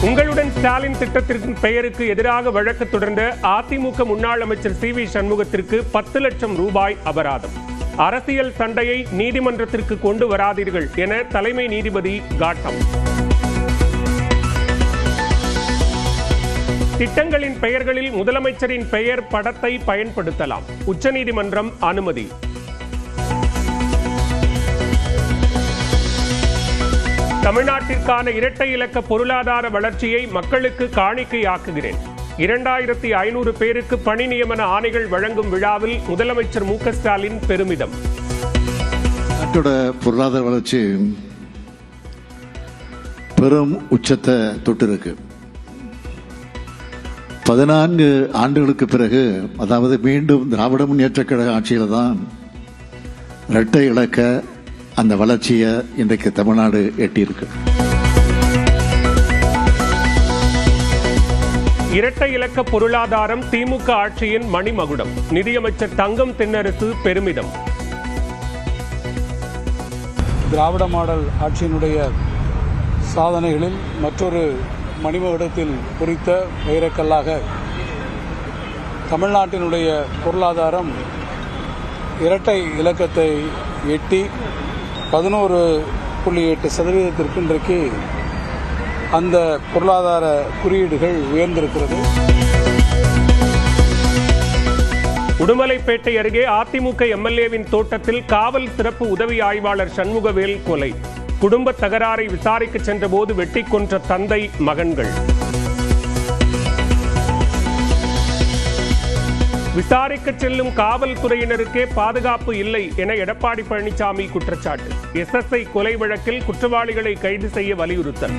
உங்களுடன் ஸ்டாலின் திட்டத்திற்கு பெயருக்கு எதிராக வழக்கு தொடர்ந்த அதிமுக முன்னாள் அமைச்சர் சி வி சண்முகத்திற்கு 10 லட்சம் ரூபாய் அபராதம். அரசியல் சண்டையை நீதிமன்றத்திற்கு கொண்டு வராதீர்கள் என தலைமை நீதிபதி காட்டம். திட்டங்களின் பெயர்களில் முதலமைச்சரின் பெயர் படத்தை பயன்படுத்தலாம். உச்சநீதிமன்றம் அனுமதி. தமிழ்நாட்டிற்கான இரட்டை இலக்க பொருளாதார வளர்ச்சியை மக்களுக்கு காணிக்கையாக்குகிறேன். 2500 பேருக்கு பணி நியமன ஆணைகள் வழங்கும் விழாவில் முதலமைச்சர் மு க ஸ்டாலின் பெருமிதம். நாட்டோட பொருளாதார வளர்ச்சி பெரும் உச்சத்தை தொட்டிருக்கு. 14 ஆண்டுகளுக்கு பிறகு, அதாவது மீண்டும் திராவிட முன்னேற்றக் கழக ஆட்சியில தான் இரட்டை இலக்க அந்த வளர்ச்சியை இன்றைக்கு தமிழ்நாடு எட்டியிருக்கு. இரட்டை இலக்க பொருளாதாரம் திமுக ஆட்சியின் மணிமகுடம். நிதியமைச்சர் தங்கம் தென்னரசு பெருமிதம். திராவிட மாடல் ஆட்சியினுடைய சாதனைகளில் மற்றொரு மணிமகுடத்தில் குறித்த வைரக்கல்லாக தமிழ்நாட்டினுடைய பொருளாதாரம் இரட்டை இலக்கத்தை எட்டி 11.8% இன்றைக்கு அந்த பொருளாதார குறியீடுகள் உயர்ந்திருக்கிறது. உடுமலைப்பேட்டை அருகே அதிமுக எம்எல்ஏவின் தோட்டத்தில் காவல் சிறப்பு உதவி ஆய்வாளர் சண்முகவேல் கொலை. குடும்ப தகராறை விசாரிக்க சென்றபோது வெட்டி கொன்ற தந்தை மகன்கள். விசாரிக்க செல்லும் காவல்துறையினருக்கே பாதுகாப்பு இல்லை என எடப்பாடி பழனிசாமி குற்றச்சாட்டு. எஸ்எஸ்ஐ கொலை வழக்கில் குற்றவாளிகளை கைது செய்ய வலியுறுத்தல்.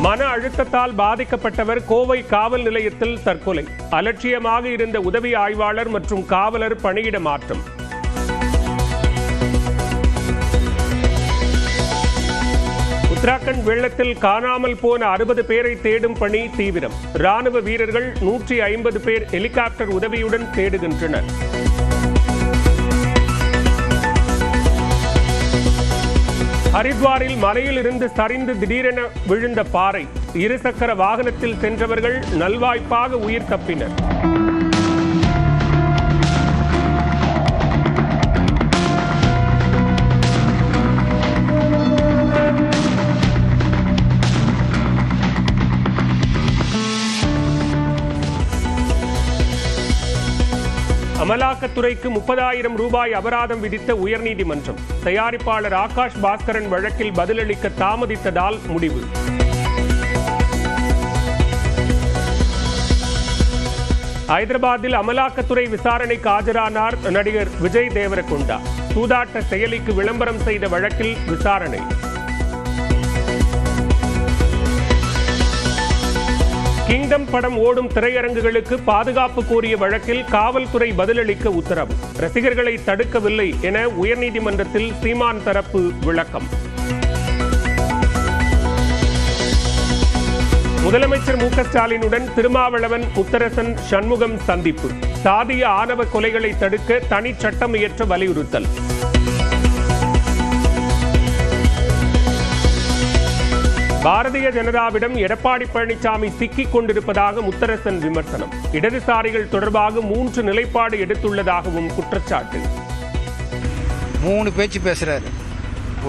மன அழுத்தத்தால் பாதிக்கப்பட்டவர் கோவை காவல் நிலையத்தில் தற்கொலை. அலட்சியமாக இருந்த உதவி ஆய்வாளர் மற்றும் காவலர் பணியிட மாற்றம். உத்தராகண்ட் வெள்ளத்தில் காணாமல் போன 60 பேரை தேடும் பணி தீவிரம். ராணுவ வீரர்கள் 150 பேர் ஹெலிகாப்டர் உதவியுடன் தேடுகின்றனர். ஹரித்வாரில் மலையில் இருந்து சரிந்து திடீரென விழுந்த பாறை. இருசக்கர வாகனத்தில் சென்றவர்கள் நல்வாய்ப்பாக உயிர் தப்பினர். அமலாக்கத்துறைக்கு 30,000 ரூபாய் அபராதம் விதித்த உயர்நீதிமன்றம். தயாரிப்பாளர் ஆகாஷ் பாஸ்கரன் வழக்கில் பதிலளிக்க தாமதித்ததால் முடிவு. ஐதராபாத்தில் அமலாக்கத்துறை விசாரணைக்கு ஆஜரானார் நடிகர் விஜய் தேவரகொண்டா. சூதாட்ட செயலிக்கு விளம்பரம் செய்த வழக்கில் விசாரணை. கிங்டம் படம் ஓடும் திரையரங்குகளுக்கு பாதுகாப்பு கோரிய வழக்கில் காவல்துறை பதிலளிக்க உத்தரவு. ரசிகர்களை தடுக்கவில்லை என உயர்நீதிமன்றத்தில் சீமான் தரப்பு விளக்கம். முதலமைச்சர் மு க ஸ்டாலினுடன் திருமாவளவன், முத்தரசன், சண்முகம் சந்திப்பு. சாதிய ஆணவ கொலைகளை தடுக்க தனி சட்டம் இயற்ற வலியுறுத்தல். பாரதிய ஜனதாவிடம் எடப்பாடி பழனிசாமி சிக்கிக் கொண்டிருப்பதாக முத்தரசன் விமர்சனம். இடதுசாரிகள் தொடர்பாக 3 நிலைப்பாடு எடுத்துள்ளதாகவும் குற்றச்சாட்டு. 3 பேச்சு பேசுறாரு.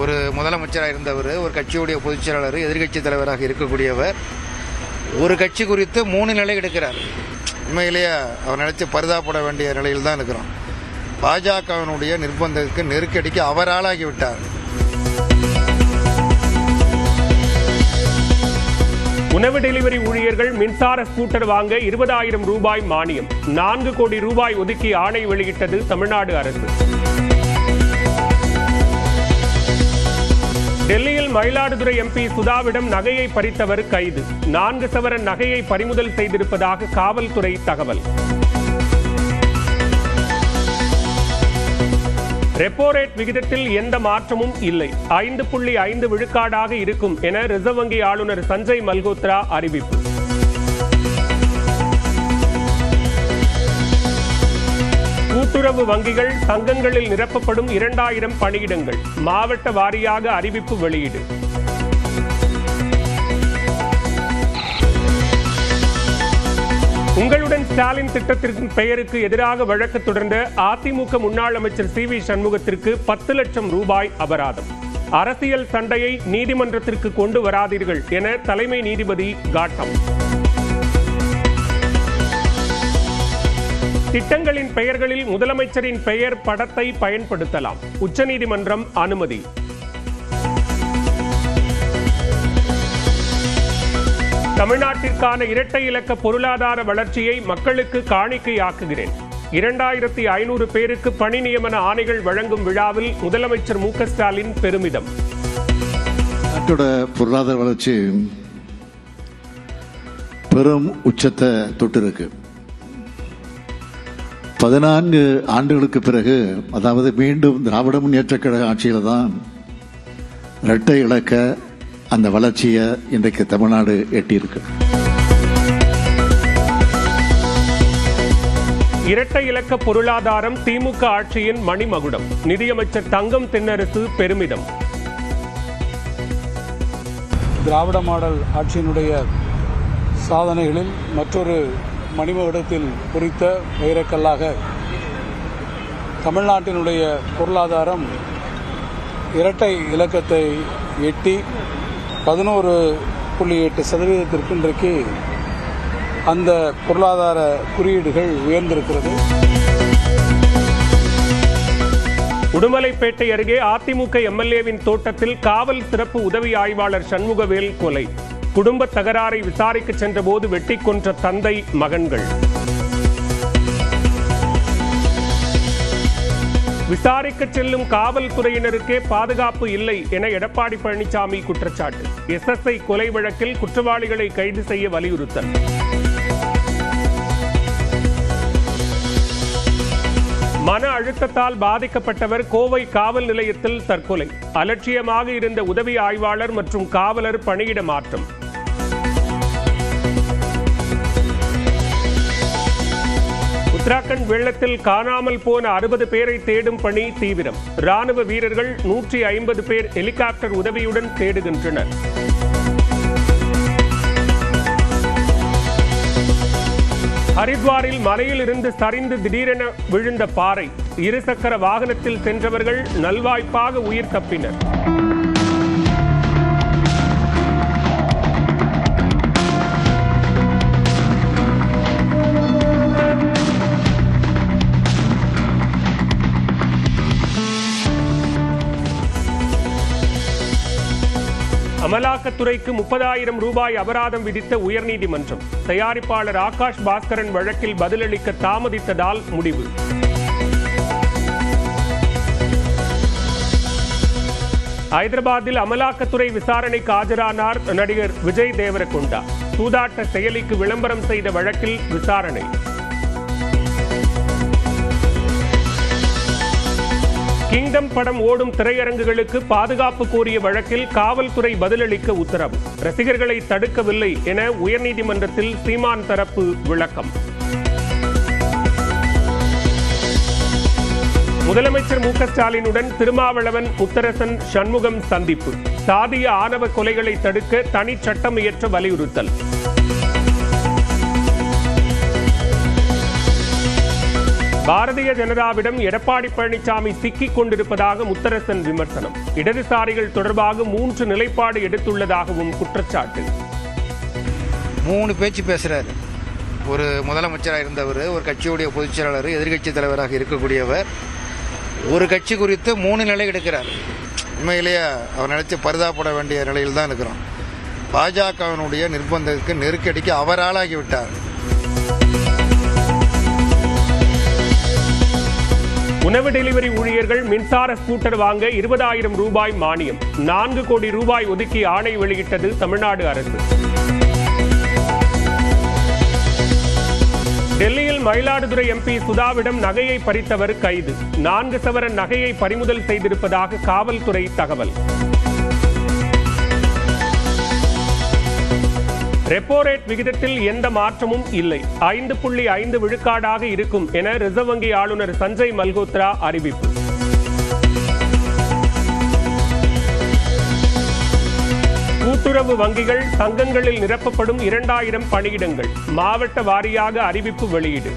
ஒரு முதலமைச்சராக இருந்தவர், ஒரு கட்சியுடைய பொதுச் செயலாளர், எதிர்கட்சி தலைவராக இருக்கக்கூடியவர் ஒரு கட்சி குறித்து 3 நிலை எடுக்கிறார். உண்மையிலேயே அவர் நினைச்சு பரிதாபப்பட வேண்டிய நிலையில் தான் இருக்கிறோம். பாஜகவினுடைய நிர்பந்தத்துக்கு, நெருக்கடிக்கு அவர் ஆளாகிவிட்டார். உணவு டெலிவரி ஊழியர்கள் மின்சார ஸ்கூட்டர் வாங்க 20,000 ரூபாய் மானியம். 4 கோடி ரூபாய் ஒதுக்கி ஆணை வெளியிட்டது தமிழ்நாடு அரசு. டெல்லியில் மயிலாடுதுறை எம்பி சுதாவிடம் நகையை பறித்தவர் கைது. 4 சவரன் நகையை பறிமுதல் செய்திருப்பதாக காவல்துறை தகவல். ரெப்போ ரேட் விகிதத்தில் எந்த மாற்றமும் இல்லை. 5.5 விழுக்காடாக இருக்கும் என ரிசர்வ் வங்கி ஆளுநர் சஞ்சய் மல்கோத்ரா அறிவிப்பு. கூட்டு கூட்டுறவு வங்கிகள் சங்கங்களில் நிரப்பப்படும் 2000 பணியிடங்கள் மாவட்ட வாரியாக அறிவிப்பு வெளியீடு. உங்களுடன் ஸ்டாலின் திட்டத்திற்கு பெயருக்கு எதிராக வழக்கு தொடர்ந்த அதிமுக முன்னாள் அமைச்சர் CV சண்முகத்திற்கு 10 லட்சம் ரூபாய் அபராதம். அரசியல் சண்டையை நீதிமன்றத்திற்கு கொண்டு வராதீர்கள் என தலைமை நீதிபதி காட்டம். திட்டங்களின் பெயர்களில் முதலமைச்சரின் பெயர் படத்தை பயன்படுத்தலாம். உச்சநீதிமன்றம் அனுமதி. தமிழ்நாட்டிற்கான இரட்டை இலக்க பொருளாதார வளர்ச்சியை மக்களுக்கு காணிக்கையாக்குகிறேன். 2500 பேருக்கு பணி நியமன ஆணைகள் வழங்கும் விழாவில் முதலமைச்சர் மு க ஸ்டாலின் பெருமிதம். நாட்டோட பொருளாதார வளர்ச்சி பெரும் உச்சத்தை தொட்டிருக்கு. 14 ஆண்டுகளுக்கு பிறகு, அதாவது மீண்டும் திராவிட முன்னேற்றக் கழக ஆட்சியில தான் இரட்டை இலக்க அந்த வளர்ச்சியை இன்றைக்கு தமிழ்நாடு எட்டியிருக்கு. இரட்டை இலக்க பொருளாதாரம் திமுக ஆட்சியின் மணிமகுடம். நிதியமைச்சர் தங்கம் தென்னரசு பெருமிதம். திராவிட மாடல் ஆட்சியினுடைய சாதனைகளில் மற்றொரு மணிமகுடத்தில் குறித்த வைரக்கல்லாக தமிழ்நாட்டினுடைய பொருளாதாரம் இரட்டை இலக்கத்தை எட்டி 11.8% இன்றைக்கு அந்த பொருளாதார குறியீடுகள் உயர்ந்திருக்கிறது. உடுமலைப்பேட்டை அருகே அதிமுக MLAவின் தோட்டத்தில் காவல் சிறப்பு உதவி ஆய்வாளர் சண்முகவேல் கொலை. குடும்ப தகராறை விசாரிக்க சென்றபோது வெட்டி கொன்ற தந்தை மகன்கள். விசாரிக்க செல்லும் காவல்துறையினருக்கே பாதுகாப்பு இல்லை என எடப்பாடி பழனிசாமி குற்றச்சாட்டு. SSI கொலை வழக்கில் குற்றவாளிகளை கைது செய்ய வலியுறுத்தல். மன அழுத்தத்தால் பாதிக்கப்பட்டவர் கோவை காவல் நிலையத்தில் தற்கொலை. அலட்சியமாக இருந்த உதவி ஆய்வாளர் மற்றும் காவலர் பணியிட மாற்றம். உத்தராகண்ட் வெள்ளத்தில் காணாமல் போன 60 பேரை தேடும் பணி தீவிரம். ராணுவ வீரர்கள் 150 பேர் ஹெலிகாப்டர் உதவியுடன் தேடுகின்றனர். ஹரித்வாரில் மலையில் இருந்து சரிந்து திடீரென விழுந்த பாறை. இருசக்கர வாகனத்தில் சென்றவர்கள் நல்வாய்ப்பாக உயிர் தப்பினர். அமலாக்கத்துறைக்கு 30,000 ரூபாய் அபராதம் விதித்த உயர்நீதிமன்றம். தயாரிப்பாளர் ஆகாஷ் பாஸ்கரன் வழக்கில் பதிலளிக்க தாமதித்ததால் முடிவு. ஐதராபாத்தில் அமலாக்கத்துறை விசாரணைக்கு ஆஜரானார் நடிகர் விஜய் தேவரகொண்டா. சூதாட்ட செயலிக்கு விளம்பரம் செய்த வழக்கில் விசாரணை. கிங்டம் படம் ஓடும் திரையரங்குகளுக்கு பாதுகாப்பு கோரிய வழக்கில் காவல்துறை பதிலளிக்க உத்தரவு. ரசிகர்களை தடுக்கவில்லை என உயர்நீதிமன்றத்தில் சீமான் தரப்பு விளக்கம். முதலமைச்சர் மு க ஸ்டாலினுடன் திருமாவளவன், முத்தரசன், சண்முகம் சந்திப்பு. சாதிய ஆணவ கொலைகளை தடுக்க தனி சட்டம் இயற்ற வலியுறுத்தல். பாரதிய ஜனதாவிடம் எடப்பாடி பழனிசாமி சிக்கிக் கொண்டிருப்பதாக முத்தரசன் விமர்சனம். இடதுசாரிகள் தொடர்பாக 3 நிலைப்பாடு எடுத்துள்ளதாகவும் குற்றச்சாட்டு. 3 பேச்சு பேசுறாரு. ஒரு முதலமைச்சராக இருந்தவர், ஒரு கட்சியுடைய பொதுச் செயலாளர், எதிர்கட்சி தலைவராக இருக்கக்கூடியவர். ஒரு கட்சி குறித்து 3 நிலை எடுக்கிறார். உண்மையிலேயே அவர் நினைச்சு பரிதாபப்பட வேண்டிய நிலையில் தான் இருக்கிறோம். பாஜகவினுடைய நிர்பந்தத்துக்கு, நெருக்கடிக்கு அவர் ஆளாகிவிட்டார். உணவு டெலிவரி ஊழியர்கள் மின்சார ஸ்கூட்டர் வாங்க 20,000 ரூபாய் மானியம். 4 கோடி ரூபாய் ஒதுக்கி ஆணை வெளியிட்டது தமிழ்நாடு அரசு. டெல்லியில் மயிலாடுதுறை MP சுதாவிடம் நகையை பறித்தவர் கைது. 4 சவரன் நகையை பறிமுதல் செய்திருப்பதாக காவல்துறை தகவல். ரெப்போ ரேட் விகிதத்தில் எந்த மாற்றமும் இல்லை, 5.5 விழுக்காடாக இருக்கும் என ரிசர்வ் வங்கி ஆளுநர் சஞ்சய் மல்கோத்ரா அறிவிப்பு. கூட்டுறவு வங்கிகள் சங்கங்களில் நிரப்பப்படும் 2000 பணியிடங்கள் மாவட்ட வாரியாக அறிவிப்பு வெளியீடு.